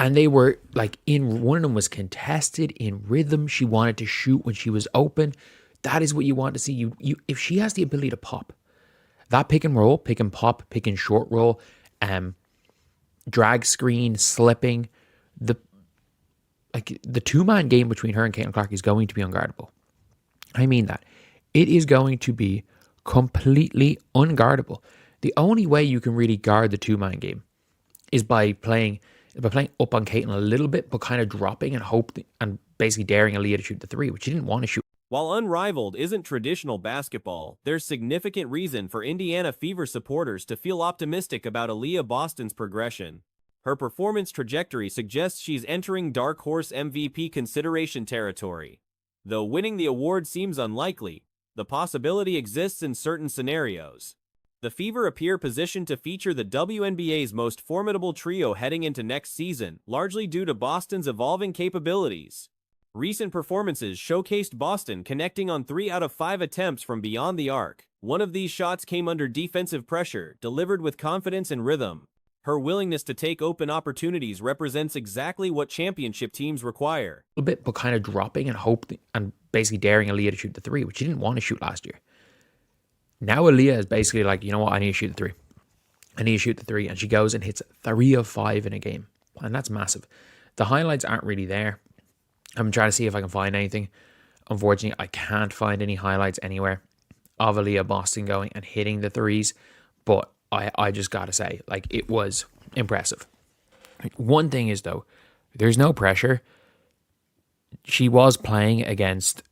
And they were like one of them was contested in rhythm. She wanted to shoot when she was open. That is what you want to see. You if she has the ability to pop, that pick and roll, pick and pop, pick and short roll, drag screen, slipping, the the 2-man game between her and Caitlin Clark is going to be unguardable. I mean that. It is going to be completely unguardable. The only way you can really guard the 2-man game is by playing up on Caitlin a little bit, but kind of dropping and and basically daring Aaliyah to shoot the three, which she didn't want to shoot. While unrivaled isn't traditional basketball, there's significant reason for Indiana Fever supporters to feel optimistic about Aaliyah Boston's progression. Her performance trajectory suggests she's entering dark horse MVP consideration territory. Though winning the award seems unlikely, the possibility exists in certain scenarios. The Fever appear positioned to feature the WNBA's most formidable trio heading into next season, largely due to Boston's evolving capabilities. Recent performances showcased Boston connecting on 3 out of 5 attempts from beyond the arc. One of these shots came under defensive pressure, delivered with confidence and rhythm. Her willingness to take open opportunities represents exactly what championship teams require. A little bit, but kind of dropping and basically daring Aaliyah to shoot the three, which she didn't want to shoot last year. Now Aaliyah is basically like, you know what, I need to shoot the three. I need to shoot the three. And she goes and hits 3 of 5 in a game. And that's massive. The highlights aren't really there. I'm trying to see if I can find anything. Unfortunately, I can't find any highlights anywhere of Aaliyah Boston going and hitting the threes. But I just got to say, like, it was impressive. One thing is, though, there's no pressure. She was playing against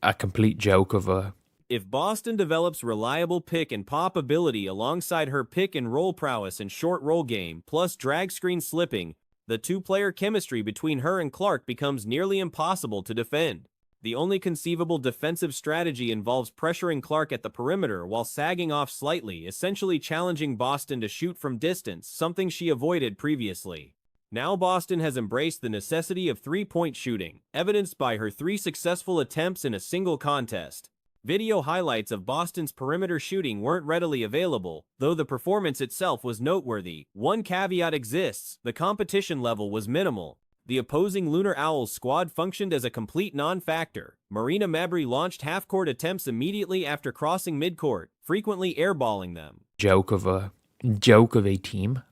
a complete joke of a... If Boston develops reliable pick and pop ability alongside her pick and roll prowess and short roll game, plus drag screen slipping, the two-player chemistry between her and Clark becomes nearly impossible to defend. The only conceivable defensive strategy involves pressuring Clark at the perimeter while sagging off slightly, essentially challenging Boston to shoot from distance, something she avoided previously. Now Boston has embraced the necessity of three-point shooting, evidenced by her 3 successful attempts in a single contest. Video highlights of Boston's perimeter shooting weren't readily available, though the performance itself was noteworthy. One caveat exists: the competition level was minimal. The opposing Lunar Owls squad functioned as a complete non-factor. Marina Mabrey launched half-court attempts immediately after crossing midcourt, frequently airballing them. Joke of a team.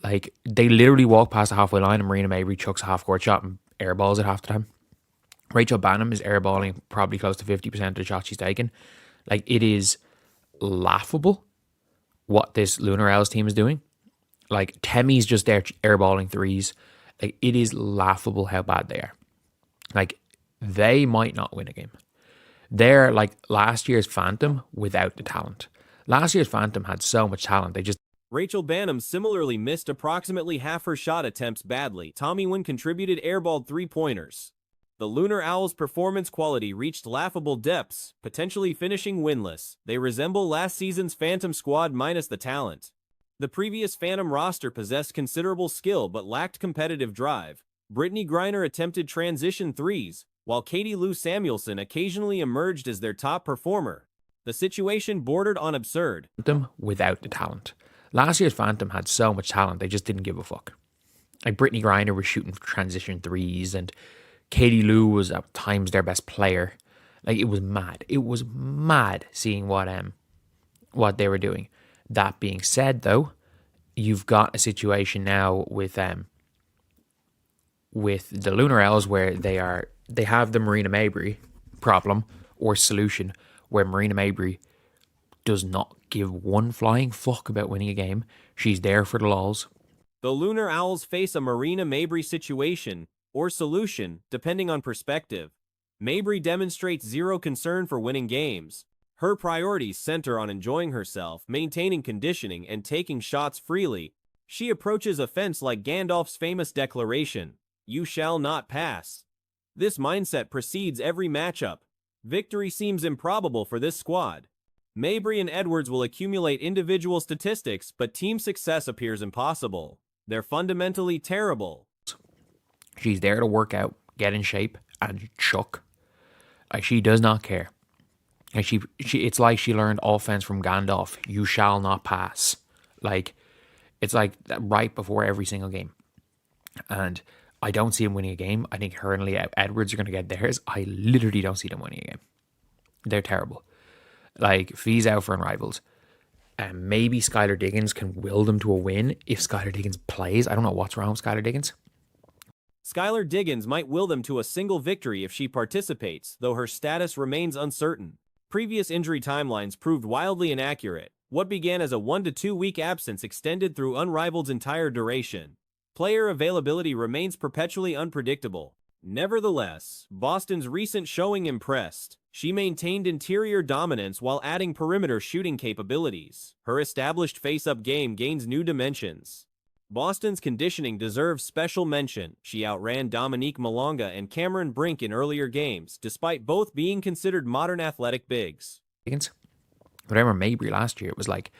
Like, they literally walk past the halfway line and Marina Mabrey chucks a half-court shot and airballs it half the time. Rachel Banham is airballing probably close to 50% of the shots she's taken. Like, it is laughable what this Lunar Owls team is doing. Like, Temmie's just there airballing threes. Like, it is laughable how bad they are. Like, they might not win a game. They're like last year's Phantom without the talent. Last year's Phantom had so much talent. Rachel Banham similarly missed approximately half her shot attempts badly. Tommy Wynn contributed airballed 3-pointers. The Lunar Owls' performance quality reached laughable depths, potentially finishing winless. They resemble last season's Phantom squad minus the talent. The previous Phantom roster possessed considerable skill but lacked competitive drive. Brittany Griner attempted transition threes, while Katie Lou Samuelson occasionally emerged as their top performer. The situation bordered on absurd. Phantom without the talent. Last year's Phantom had so much talent, they just didn't give a fuck. Like, Brittany Griner was shooting transition threes, and Katie Lou was at times their best player. Like, it was mad. It was mad seeing what they were doing. That being said, though, you've got a situation now with the Lunar Owls where they have the Marina Mabrey problem or solution, where Marina Mabrey does not give one flying fuck about winning a game. She's there for the lols. The Lunar Owls face a Marina Mabrey situation, or solution, depending on perspective. Mabrey demonstrates zero concern for winning games. Her priorities center on enjoying herself, maintaining conditioning, and taking shots freely. She approaches offense like Gandalf's famous declaration, "You shall not pass." This mindset precedes every matchup. Victory seems improbable for this squad. Mabrey and Edwards will accumulate individual statistics, but team success appears impossible. They're fundamentally terrible. She's there to work out, get in shape, and chuck. Like, she does not care. And she it's like she learned offense from Gandalf. You shall not pass. Like, it's like right before every single game. And I don't see him winning a game. I think her and Leah Edwards are going to get theirs. I literally don't see them winning a game. They're terrible. Like, Fee's out for Unrivaled. And maybe Skylar Diggins can will them to a win if Skylar Diggins plays. I don't know what's wrong with Skylar Diggins. Skylar Diggins might will them to a single victory if she participates, though her status remains uncertain. Previous injury timelines proved wildly inaccurate. What began as a 1 to 2 week absence extended through Unrivaled's entire duration. Player availability remains perpetually unpredictable. Nevertheless, Boston's recent showing impressed. She maintained interior dominance while adding perimeter shooting capabilities. Her established face-up game gains new dimensions. Boston's conditioning deserves special mention. She outran Dominique Malonga and Cameron Brink in earlier games, despite both being considered modern athletic bigs. Diggins. But I remember Mabry last year, it was like,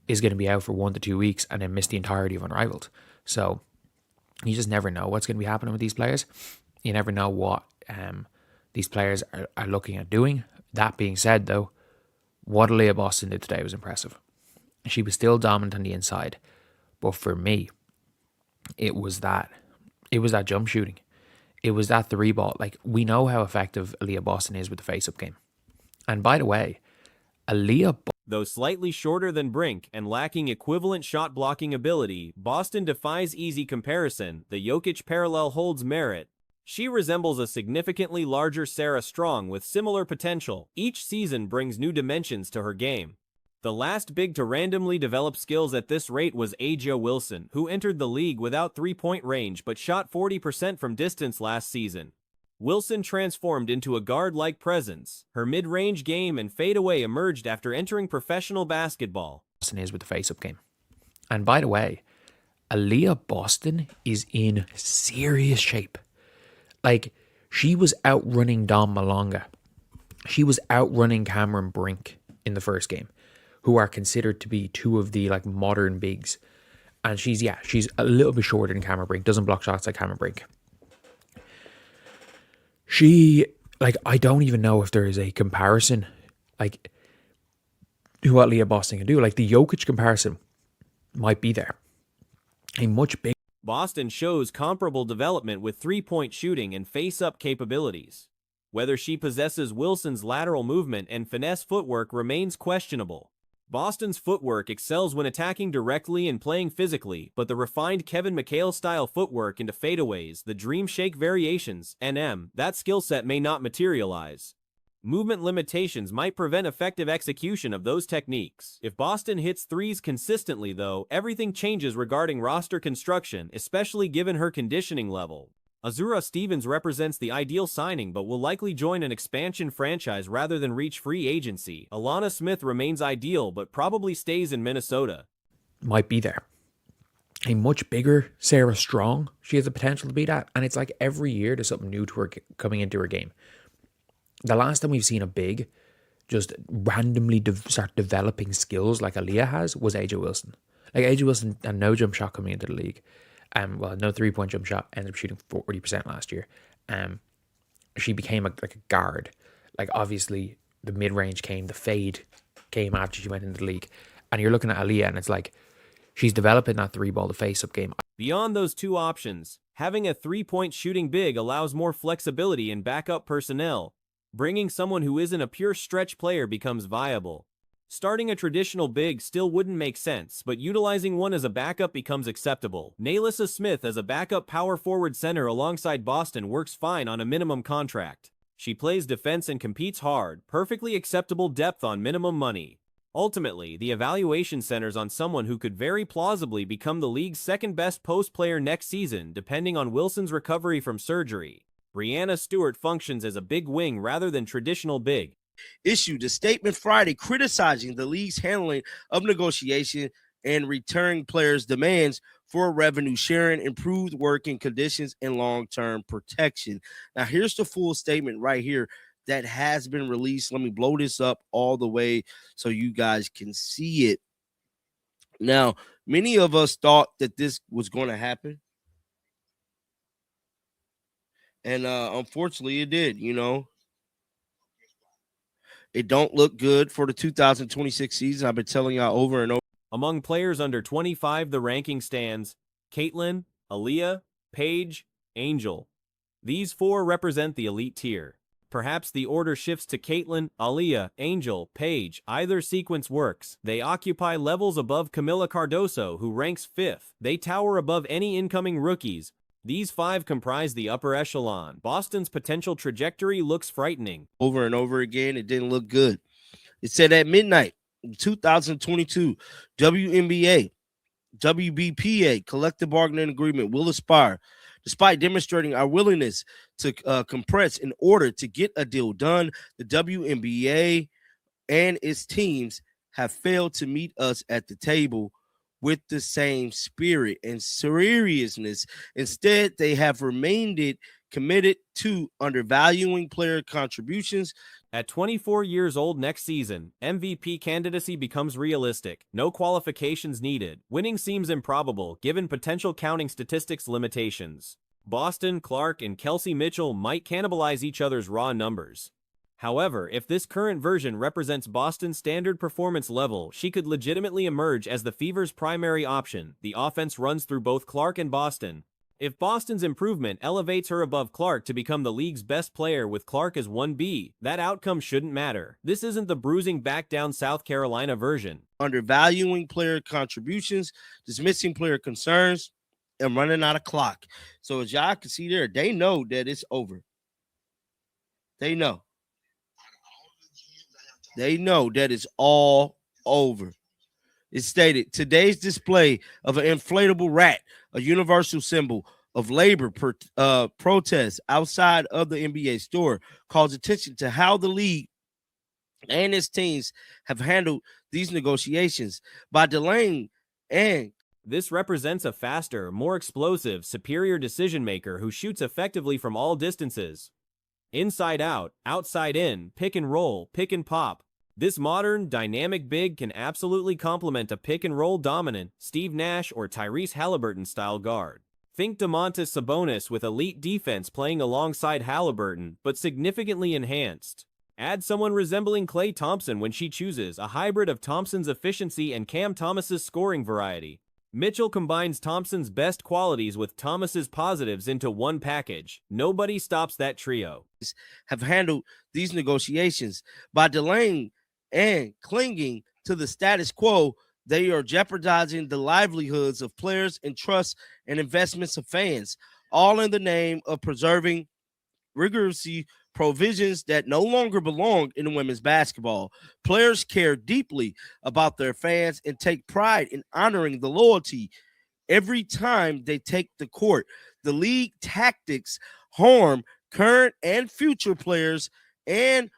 is going to be out for 1 to 2 weeks and then miss the entirety of Unrivaled. So you just never know what's going to be happening with these players. You never know what these players are looking at doing. That being said, though, what Aaliyah Boston did today was impressive. She was still dominant on the inside. But for me, it was that jump shooting. It was that three ball. Like, we know how effective Aaliyah Boston is with the face-up game. And by the way, Though slightly shorter than Brink and lacking equivalent shot blocking ability, Boston defies easy comparison. The Jokic parallel holds merit. She resembles a significantly larger Sarah Strong with similar potential. Each season brings new dimensions to her game. The last big to randomly develop skills at this rate was A'ja Wilson, who entered the league without three-point range but shot 40% from distance last season. Wilson transformed into a guard-like presence. Her mid-range game and fadeaway emerged after entering professional basketball. Boston is with the face-up game. And by the way, Aaliyah Boston is in serious shape. Like, she was outrunning Dom Malonga. She was outrunning Cameron Brink in the first game, who are considered to be two of the like modern bigs. And she's a little bit shorter than Cameron Brink, doesn't block shots like Cameron Brink. I don't even know if there is a comparison, like, to what Leah Boston can do. Like, the Jokic comparison might be there. A much bigger. Boston shows comparable development with three-point shooting and face-up capabilities. Whether she possesses Wilson's lateral movement and finesse footwork remains questionable. Boston's footwork excels when attacking directly and playing physically, but the refined Kevin McHale-style footwork into fadeaways, the dream shake variations, that skill set may not materialize. Movement limitations might prevent effective execution of those techniques. If Boston hits threes consistently, though, everything changes regarding roster construction, especially given her conditioning level. Azura Stevens represents the ideal signing but will likely join an expansion franchise rather than reach free agency. Alana Smith remains ideal but probably stays in Minnesota. Might be there. A much bigger Sarah Strong. She has the potential to be that. And it's like every year there's something new to her coming into her game. The last time we've seen a big just randomly start developing skills like Aaliyah has was A'ja Wilson. Like, A'ja Wilson had no jump shot coming into the league. No three-point jump shot, ended up shooting 40% last year. She became a guard. Like, obviously, the mid-range came, the fade came after she went into the league. And you're looking at Aaliyah, and it's like, she's developing that three-ball, the face-up game. Beyond those two options, having a three-point shooting big allows more flexibility in backup personnel. Bringing someone who isn't a pure stretch player becomes viable. Starting a traditional big still wouldn't make sense, but utilizing one as a backup becomes acceptable. Nalissa Smith as a backup power forward center alongside Boston works fine on a minimum contract. She plays defense and competes hard, perfectly acceptable depth on minimum money. Ultimately, the evaluation centers on someone who could very plausibly become the league's second-best post player next season, depending on Wilson's recovery from surgery. Brianna Stewart functions as a big wing rather than traditional big. Issued a statement Friday criticizing the league's handling of negotiation and returning players' demands for revenue sharing, improved working conditions, and long-term protection. Now, here's the full statement right here that has been released. Let me blow this up all the way so you guys can see it. Now, many of us thought that this was going to happen. And unfortunately, it did, It don't look good for the 2026 season. I've been telling y'all over and over. Among players under 25, the ranking stands Caitlin, Aaliyah, Paige, Angel. These four represent the elite tier. Perhaps the order shifts to Caitlyn, Aaliyah, Angel, Paige. Either sequence works. They occupy levels above Camila Cardoso, who ranks 5th. They tower above any incoming rookies. These 5 comprise the upper echelon. Boston's potential trajectory looks frightening. Over and over again, it didn't look good. It said at midnight, 2022, WNBA, WBPA collective bargaining agreement will expire, despite demonstrating our willingness to compress in order to get a deal done. The WNBA and its teams have failed to meet us at the table with the same spirit and seriousness. Instead, they have remained committed to undervaluing player contributions. At 24 years old next season, MVP candidacy becomes realistic. No qualifications needed. Winning seems improbable, given potential counting statistics limitations. Boston, Clark, and Kelsey Mitchell might cannibalize each other's raw numbers. However, if this current version represents Boston's standard performance level, she could legitimately emerge as the Fever's primary option. The offense runs through both Clark and Boston. If Boston's improvement elevates her above Clark to become the league's best player with Clark as 1B, that outcome shouldn't matter. This isn't the bruising back down South Carolina version. Undervaluing player contributions, dismissing player concerns, and running out of clock. So as y'all can see there, they know that it's over. They know. They know that it's all over. It stated, today's display of an inflatable rat, a universal symbol of labor protest outside of the NBA store, calls attention to how the league and its teams have handled these negotiations by delaying. And this represents a faster, more explosive, superior decision maker who shoots effectively from all distances. Inside out, outside in, pick and roll, pick and pop. This modern, dynamic big can absolutely complement a pick-and-roll dominant Steve Nash or Tyrese Halliburton-style guard. Think Domantas Sabonis with elite defense playing alongside Halliburton, but significantly enhanced. Add someone resembling Klay Thompson when she chooses, a hybrid of Thompson's efficiency and Cam Thomas's scoring variety. Mitchell combines Thompson's best qualities with Thomas's positives into one package. Nobody stops that trio. Have handled these negotiations by delaying and clinging to the status quo. They are jeopardizing the livelihoods of players and trust and investments of fans, all in the name of preserving rigorously provisions that no longer belong in women's basketball. Players care deeply about their fans and take pride in honoring the loyalty every time they take the court. The league tactics harm current and future players and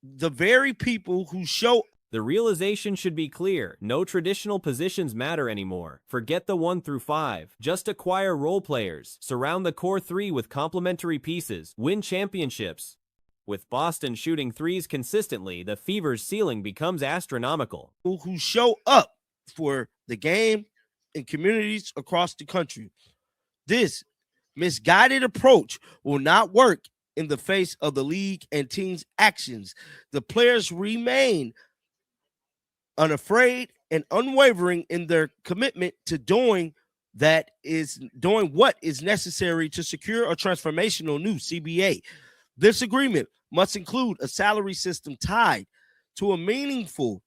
the very people who show. The realization should be clear. No traditional positions matter anymore. Forget the 1 through 5. Just acquire role players. Surround the core 3 with complementary pieces. Win championships. With Boston shooting threes consistently, the Fever's ceiling becomes astronomical. Who show up for the game in communities across the country. This misguided approach will not work in the face of the league and team's actions. The players remain unafraid and unwavering in their commitment to doing what is necessary to secure a transformational new CBA. This agreement must include a salary system tied to a meaningful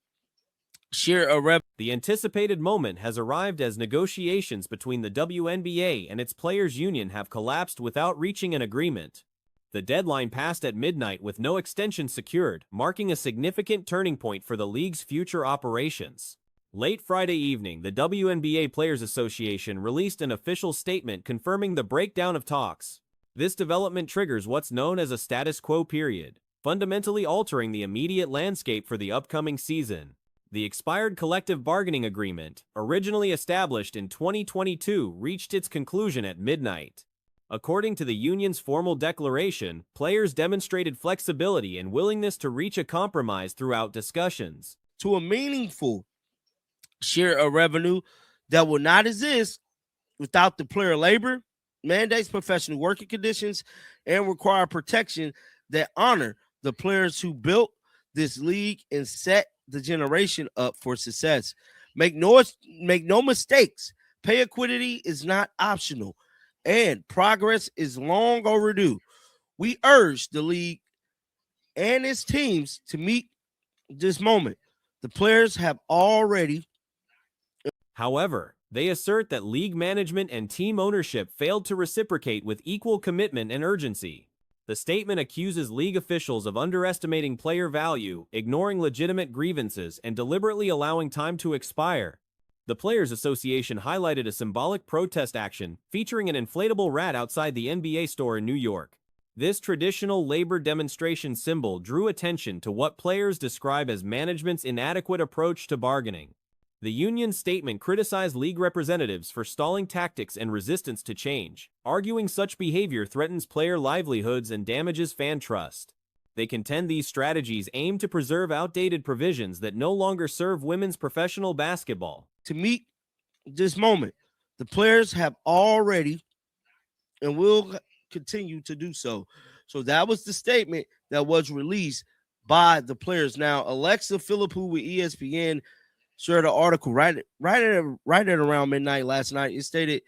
share of revenue. The anticipated moment has arrived as negotiations between the WNBA and its players' union have collapsed without reaching an agreement. The deadline passed at midnight with no extension secured, marking a significant turning point for the league's future operations. Late Friday evening, the WNBA Players Association released an official statement confirming the breakdown of talks. This development triggers what's known as a status quo period, fundamentally altering the immediate landscape for the upcoming season. The expired collective bargaining agreement, originally established in 2022, reached its conclusion at midnight. According to the union's formal declaration, players demonstrated flexibility and willingness to reach a compromise throughout discussions. To a meaningful share of revenue that will not exist without the player labor, mandates professional working conditions, and require protection that honor the players who built this league and set the generation up for success. Make no mistakes. Pay equity is not optional. and progress is long overdue. We urge the league and its teams to meet this moment. The players have already. However, they assert that league management and team ownership failed to reciprocate with equal commitment and urgency. The statement accuses league officials of underestimating player value, ignoring legitimate grievances, and deliberately allowing time to expire. The Players Association highlighted a symbolic protest action featuring an inflatable rat outside the NBA store in New York. This traditional labor demonstration symbol drew attention to what players describe as management's inadequate approach to bargaining. The union's statement criticized league representatives for stalling tactics and resistance to change, arguing such behavior threatens player livelihoods and damages fan trust. They contend these strategies aim to preserve outdated provisions that no longer serve women's professional basketball. To meet this moment, the players have already and will continue to do so. So that was the statement that was released by the players. Now, Alexa Philippou with ESPN shared an article right at around midnight last night. It stated,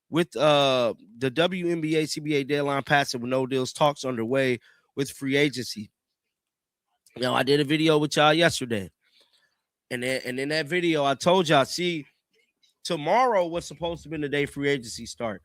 with the WNBA CBA deadline passing with no deals, talks underway with free agency. Now, I did a video with y'all yesterday, and in that video, I told y'all, see, tomorrow was supposed to be the day free agency start.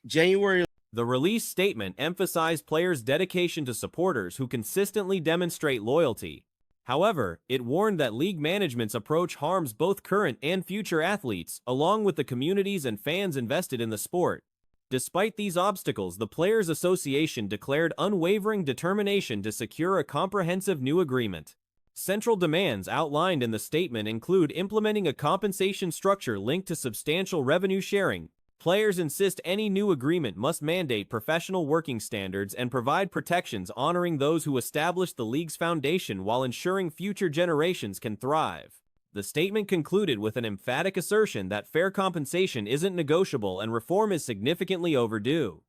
January. The release statement emphasized players' dedication to supporters who consistently demonstrate loyalty. However, it warned that league management's approach harms both current and future athletes, along with the communities and fans invested in the sport. Despite these obstacles, the Players Association declared unwavering determination to secure a comprehensive new agreement. Central demands outlined in the statement include implementing a compensation structure linked to substantial revenue sharing. Players insist any new agreement must mandate professional working standards and provide protections honoring those who established the league's foundation while ensuring future generations can thrive. The statement concluded with an emphatic assertion that fair compensation isn't negotiable and reform is significantly overdue.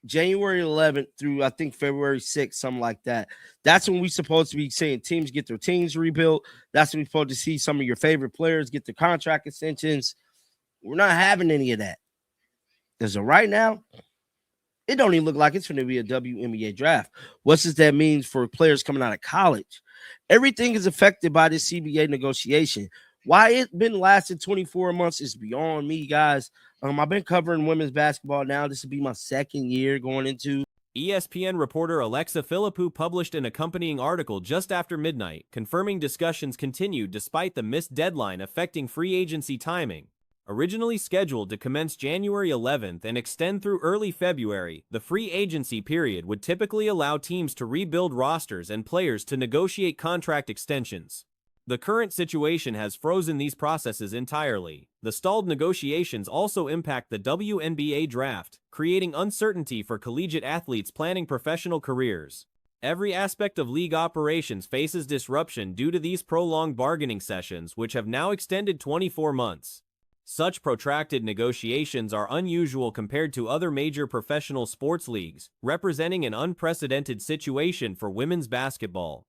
January 11th through, I think, February 6th, something like that. That's when we're supposed to be seeing teams get their teams rebuilt. That's when we're supposed to see some of your favorite players get their contract extensions. We're not having any of that. As of right now, it don't even look like it's going to be a WNBA draft. What does that mean for players coming out of college? Everything is affected by this CBA negotiation. Why it's been lasting 24 months is beyond me, guys. I've been covering women's basketball now. This will be my second year going into. ESPN reporter Alexa Philippou published an accompanying article just after midnight, confirming discussions continued despite the missed deadline affecting free agency timing. Originally scheduled to commence January 11th and extend through early February, the free agency period would typically allow teams to rebuild rosters and players to negotiate contract extensions. The current situation has frozen these processes entirely. The stalled negotiations also impact the WNBA draft, creating uncertainty for collegiate athletes planning professional careers. Every aspect of league operations faces disruption due to these prolonged bargaining sessions, which have now extended 24 months. Such protracted negotiations are unusual compared to other major professional sports leagues, representing an unprecedented situation for women's basketball.